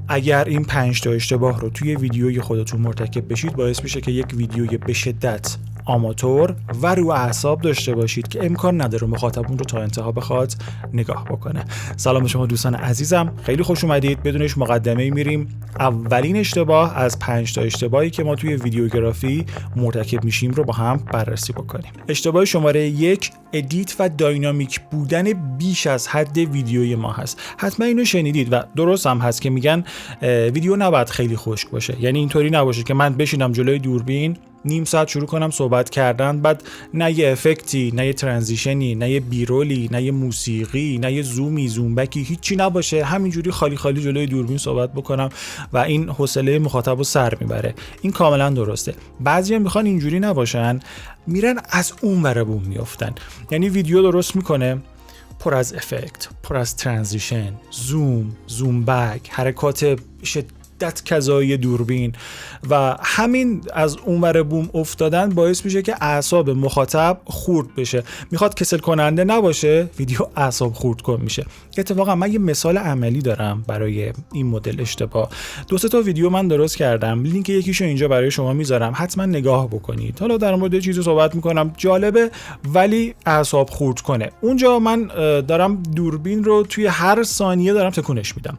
اگر این 5 تا اشتباه رو توی ویدیوی خودتون مرتکب بشید باعث میشه که یک ویدیوی به شدت آماتور و رو اعصاب داشته باشید که امکان نداره مخاطب اون رو تا انتها بخواد نگاه بکنه. سلام به شما دوستان عزیزم، خیلی خوش اومدید. بدون هیچ مقدمه‌ای میریم اولین اشتباه از 5 تا اشتباهی که ما توی ویدیوگرافی مرتکب میشیم رو با هم بررسی بکنیم. اشتباه شماره 1 ادیت و داینامیک بودن بیش از حد ویدیوی ما هست. حتما اینو شنیدید و درست هم هست که میگن ویدیو نباید خیلی خشک باشه. یعنی اینطوری نباشه که من بشینم جلوی دوربین نیم ساعت شروع کنم صحبت کردن، بعد نه یه افکتی، نه یه ترانزیشنی، نه یه بیرولی، نه یه موسیقی، نه یه زومی، زومبکی، هیچی نباشه، همینجوری خالی خالی جلوی دوربین صحبت بکنم و این حوصله مخاطبو سر میبره. این کاملا درسته. بعضیا میخوان اینجوری نباشن، میرن از اون ور بوم میافتن. یعنی ویدیو درست میکنه پر از افکت، پر از ترانزیشن، زوم بک، حرکات شدت کذایی دوربین و همین از اونور بوم افتادن باعث میشه که اعصاب مخاطب خورد بشه. میخواد کسل کننده نباشه، ویدیو اعصاب خورد کن میشه. اتفاقا من یه مثال عملی دارم برای این مدل اشتباه. 2 تا ویدیو من درست کردم، لینک یکیشو اینجا برای شما میذارم، حتما نگاه بکنید. حالا در مورد چیزی صحبت میکنم جالبه ولی اعصاب خورد کنه. اونجا من دارم دوربین رو توی هر ثانیه دارم تکونش میدم،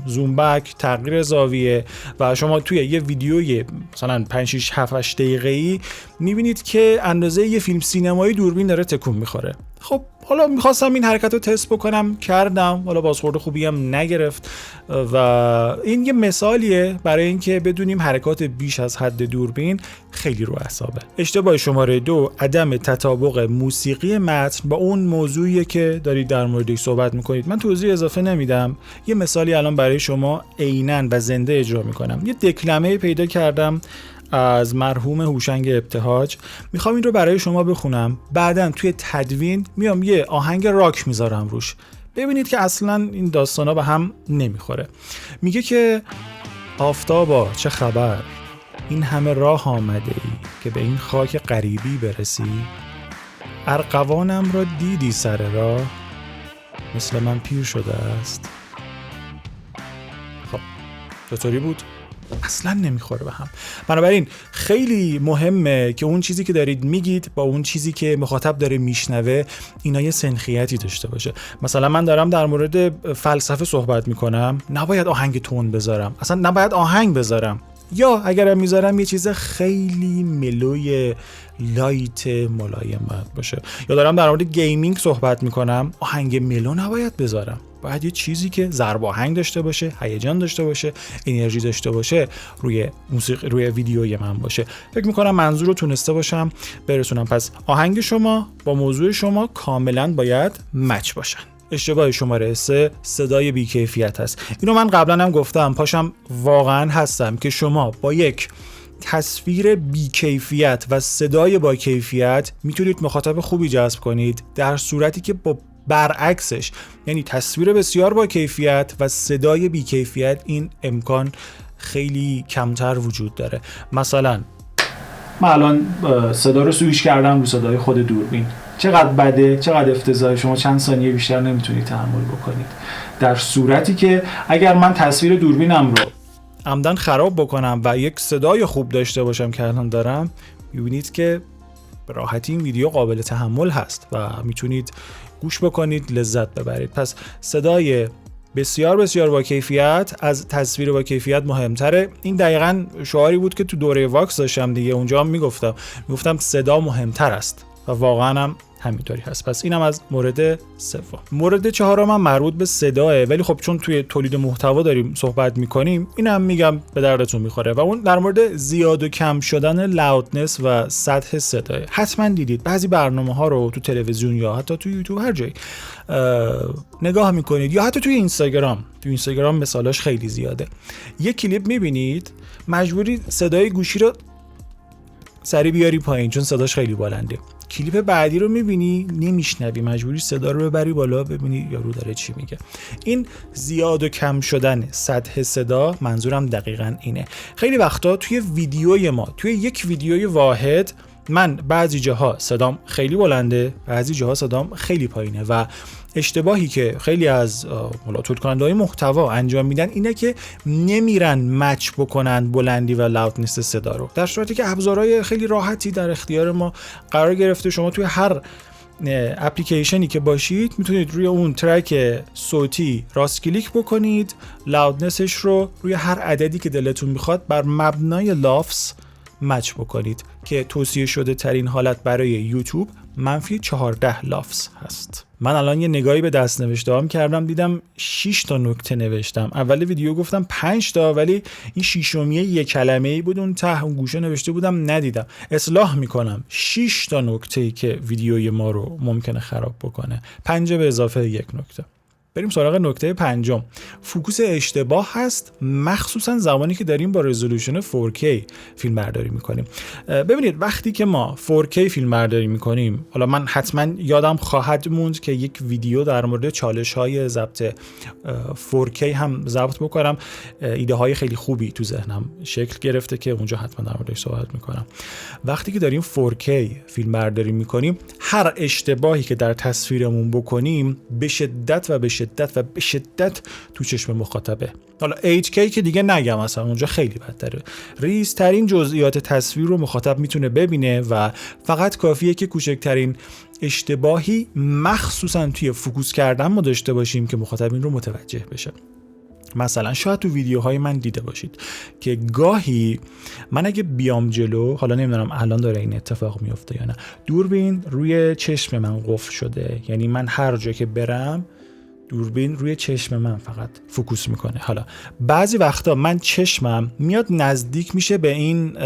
زوم بک، تغییر زاویه و شما توی یه ویدیوی مثلا 5 6 7 8 دقیقه‌ای میبینید که اندازه یه فیلم سینمایی دوربین داره تکون میخوره. خب حالا میخواستم این حرکت رو تست بکنم، کردم، حالا بازخورد خوبی هم نگرفت و این یه مثالیه برای اینکه بدونیم حرکات بیش از حد دوربین خیلی رو اعصابه. اشتباه شماره 2 عدم تطابق موسیقی متن با اون موضوعیه که دارید در موردش صحبت میکنید. من توضیح اضافه نمیدم، یه مثالی الان برای شما عیناً و زنده اجرا میکنم. یه دکلمه پیدا کردم از مرحوم هوشنگ ابتهاج، میخوام این رو برای شما بخونم، بعدن توی تدوین میام یه آهنگ راک میذارم روش، ببینید که اصلا این داستانا به هم نمیخوره. میگه که آفتابا چه خبر، این همه راه آمده ای که به این خاک غریبی برسی، ارغوانم را دیدی سر راه، مثل من پیر شده است. خب چطوری بود؟ اصلا نمیخوره به هم. بنابراین خیلی مهمه که اون چیزی که دارید میگید با اون چیزی که مخاطب داره میشنوه اینا یه سنخیتی داشته باشه. مثلا من دارم در مورد فلسفه صحبت میکنم، نباید آهنگ تون بذارم، اصلا نباید آهنگ بذارم، یا اگرم میذارم یه چیز خیلی ملوی لایت ملایم باشه. یا دارم در مورد گیمینگ صحبت میکنم، آهنگ ملو نباید بذارم، باید یه چیزی که ضرب آهنگ داشته باشه، هیجان داشته باشه، انرژی داشته باشه روی موسیقی، روی ویدیوی من باشه. فکر میکنم منظور رو تونسته باشم برسونم. پس آهنگ شما با موضوع شما کاملا باید مچ باشن. اشتباه شماره 3 صدای بی‌کیفیت هست. اینو من قبلا هم گفتم، پاشم واقعا هستم که شما با یک تصویر بی‌کیفیت و صدای با کیفیت میتونید مخاطب خوبی جذب کنید، در صورتی که با برعکسش، یعنی تصویر بسیار با کیفیت و صدای بی کیفیت، این امکان خیلی کمتر وجود داره. مثلا من الان صدا رو سویچ کردم رو صدای خود دوربین، چقدر بده، چقدر افتضاحه، شما چند ثانیه بیشتر نمیتونید تحمل بکنید. در صورتی که اگر من تصویر دوربینم رو عمدن خراب بکنم و یک صدای خوب داشته باشم که الان دارم، میبینید که به راحتی این ویدیو قابل تحمل هست و میتونید گوش بکنید، لذت ببرید. پس صدای بسیار بسیار با کیفیت از تصویر با کیفیت مهمتره. این دقیقاً شعاری بود که تو دوره واکس داشتم دیگه، اونجا هم میگفتم صدا مهمتر است و واقعاً هم همینطوری هست. پس اینم از مورد سوم. مورد چهارم هم مربوط به صداه، ولی خب چون توی تولید محتوا داریم صحبت میکنیم اینم میگم به دردتون میخوره، و اون در مورد زیاد و کم شدن لاودنس و سطح صداه. حتما دیدید بعضی برنامه‌ها رو تو تلویزیون یا حتی تو یوتیوب هر جایی نگاه میکنید، یا حتی توی اینستاگرام مثالاش خیلی زیاده. یه کلیپ میبینید مجبوری صدای گوشی رو سری بیاری پایین چون صداش خیلی بلنده. کلیپ بعدی رو میبینی نمیشنوی، مجبوری صدا رو ببری بالا ببینی یارو داره چی میگه. این زیاد و کم شدن سطح صدا، منظورم دقیقاً اینه. خیلی وقتا توی ویدیوی ما، توی یک ویدیوی واحد من بعضی جاها صدام خیلی بلنده، بعضی جاها صدام خیلی پایینه و اشتباهی که خیلی از تولید کننده‌های محتوا انجام میدن اینه که نمیرن مچ بکنن بلندی و لاودنس صدا رو، در صورتی که ابزارهای خیلی راحتی در اختیار ما قرار گرفته. شما توی هر اپلیکیشنی که باشید میتونید روی اون ترک صوتی راست کلیک بکنید، لاودنسش رو روی هر عددی که دلتون میخواد بر مبنای لافز مچ بکنید که توصیه شده ترین حالت برای یوتیوب -14 لافز هست. من الان یه نگاهی به دست نوشته‌هام کردم، دیدم 6 تا نکته نوشتم. اول ویدیو گفتم 5 تا، ولی این ششمیه یک کلمه‌ای بود اون ته اون گوشه نوشته بودم ندیدم. اصلاح میکنم. 6 تا نکته‌ای که ویدیوی ما رو ممکنه خراب بکنه. 5 به اضافه یک نکته. بریم سراغ نکته پنجم. فوکوس اشتباه هست، مخصوصا زمانی که داریم با رزولوشن 4K فیلم برداری میکنیم. ببینید وقتی که ما 4K فیلم برداری میکنیم، حالا من حتما یادم خواهد موند که یک ویدیو در مورد چالش های ضبط 4K هم ضبط بکنم. ایده های خیلی خوبی تو ذهنم شکل گرفته که اونجا حتما در موردش صحبت میکنم. وقتی که داریم 4K فیلم برداری میکنیم، هر اشتباهی که در تصویرمون بکنیم به شدت تو چشم مخاطبه. حالا 8K که دیگه نگم، اصلا اونجا خیلی بدتره. ریزترین جزئیات تصویر رو مخاطب میتونه ببینه و فقط کافیه که کوچکترین اشتباهی مخصوصا توی فوکوس کردن ما داشته باشیم که مخاطب این رو متوجه بشه. مثلا شاید تو ویدیوهای من دیده باشید که گاهی من اگه بیام جلو، حالا نمیدونم الان داره این اتفاق میفته یا نه، دوربین روی چشم من قفل شده، یعنی من هر جا که برم دوربین روی چشم من فقط فوکوس میکنه. حالا بعضی وقتا من چشمم میاد نزدیک میشه به این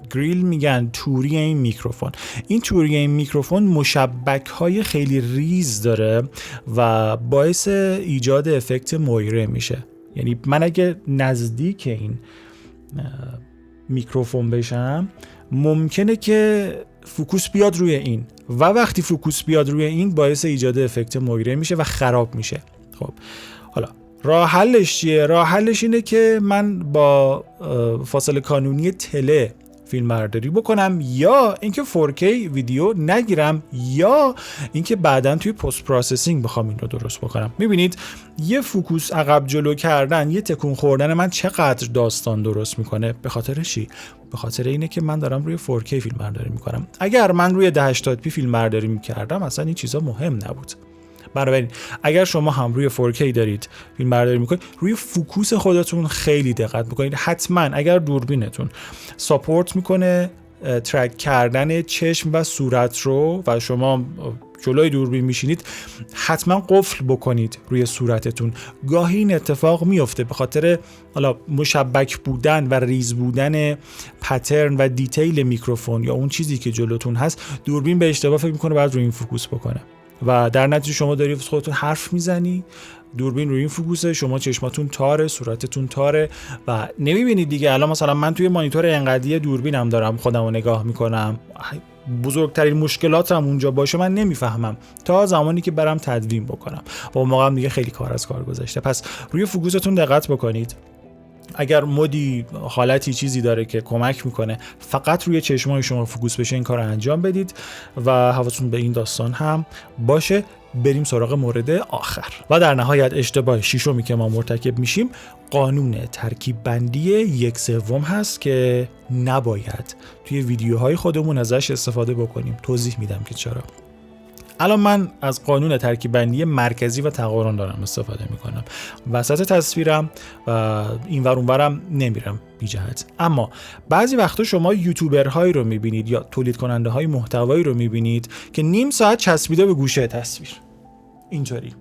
گریل، میگن توری این میکروفون. این توری این میکروفون مشبک های خیلی ریز داره و باعث ایجاد افکت مویره میشه. یعنی من اگه نزدیک این میکروفون بشم ممکنه که فوکوس بیاد روی این و وقتی فوکوس بیاد روی این باعث ایجاد افکت مویره میشه و خراب میشه. خب حالا راه حلش چیه؟ راه حلش اینه که من با فاصله کانونی تله فیلم برداری بکنم، یا اینکه 4K ویدیو نگیرم، یا اینکه بعداً توی پست پروسسینگ بخوام این رو درست بکنم. میبینید یه فوکوس عقب جلو کردن، یه تکون خوردن من چقدر داستان درست میکنه. به خاطر چی؟ به خاطر اینه که من دارم روی 4K فیلم برداری میکنم. اگر من روی 1080p فیلم برداری میکردم اصلا این چیزا مهم نبود. بنابراین اگر شما هم روی 4K دارید فیلم برداری میکنید، روی فوکوس خودتون خیلی دقت بکنید. حتما اگر دوربینتون ساپورت میکنه ترک کردن چشم و صورت رو و شما جلوی دوربین میشینید، حتما قفل بکنید روی صورتتون. گاهی این اتفاق میفته به خاطر حالا مشبک بودن و ریز بودن پترن و دیتیل میکروفون یا اون چیزی که جلوتون هست، دوربین به اشتباه فکر میکنه باید روی این فوکوس بکنه و در نتیجه شما داری خودتون حرف میزنی، دوربین روی این فوکوسه، شما چشماتون تاره، صورتتون تاره و نمیبینید دیگه. الان مثلا من توی مانیتور انقدی دوربینم دارم خودم رو نگاه میکنم، بزرگترین مشکلاتم اونجا باشه من نمیفهمم تا زمانی که برم تدوین بکنم و اون موقع هم دیگه خیلی کار از کار گذشته. پس روی فوکوستون دقت بکنید. اگر مودی حالتی چیزی داره که کمک میکنه فقط روی چشمای شما فوکوس بشه، این کار رو انجام بدید و حواستون به این داستان هم باشه. بریم سراغ مورد آخر و در نهایت اشتباه ششمی که ما مرتکب میشیم، قانون ترکیب بندی 1/3 هست که نباید توی ویدیوهای خودمون ازش استفاده بکنیم. توضیح میدم که چرا. الان من از قانون ترکیب بندی مرکزی و تقارن دارم استفاده میکنم. وسط تصویرم و اینور اونورم نمیرم بی جهت. اما بعضی وقتا شما یوتیوبرهایی رو میبینید یا تولید کننده های محتوایی رو میبینید که نیم ساعت چسبیده به گوشه تصویر، اینطوری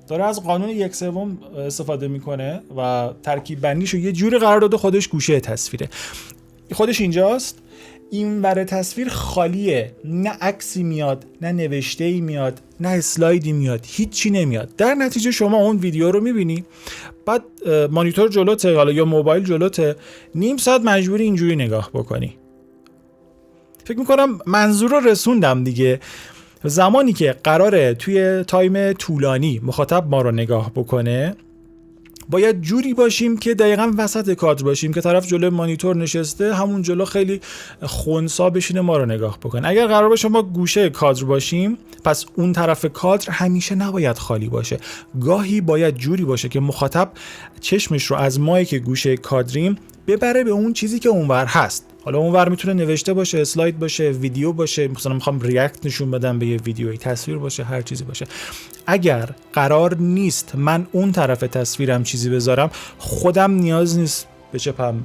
داره از قانون 1/3 استفاده میکنه و ترکیب بندیشو یه جوری قرار داده خودش گوشه تصویره، خودش اینجاست، این ور تصویر خالیه، نه عکسی میاد، نه نوشته‌ای میاد، نه اسلایدی میاد، هیچی نمیاد. در نتیجه شما اون ویدیو رو میبینی، بعد مانیتور جلوته حالا یا موبایل جلوته، نیم ساعت مجبوری اینجوری نگاه بکنی. فکر میکنم منظور رو رسوندم دیگه. زمانی که قراره توی تایم طولانی مخاطب ما رو نگاه بکنه، باید جوری باشیم که دقیقاً وسط کادر باشیم که طرف جلوی مانیتور نشسته همون جلو خیلی خنثی بشینه ما رو نگاه بکنه. اگر قرار باشه ما گوشه کادر باشیم پس اون طرف کادر همیشه نباید خالی باشه. گاهی باید جوری باشه که مخاطب چشمش رو از مایی که گوشه کادریم ببره به اون چیزی که اونور هست. حالا اونور میتونه نوشته باشه، اسلاید باشه، ویدیو باشه، مثلا میخوام ریاکت نشون بدم به یه ویدیویی، تصویر باشه، هر چیزی باشه. اگر قرار نیست من اون طرف تصویرم چیزی بذارم، خودم نیاز نیست بچپم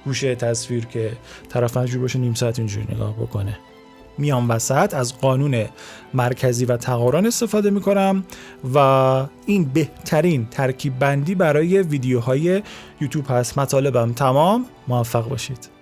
گوشه تصویر که طرف مجبور باشه نیم ساعت اینجوری نگاه بکنه. میام وسط، از قانون مرکزی و تقارن استفاده میکنم و این بهترین ترکیب بندی برای ویدیوهای یوتیوب هست. مطالبم تمام. موفق باشید.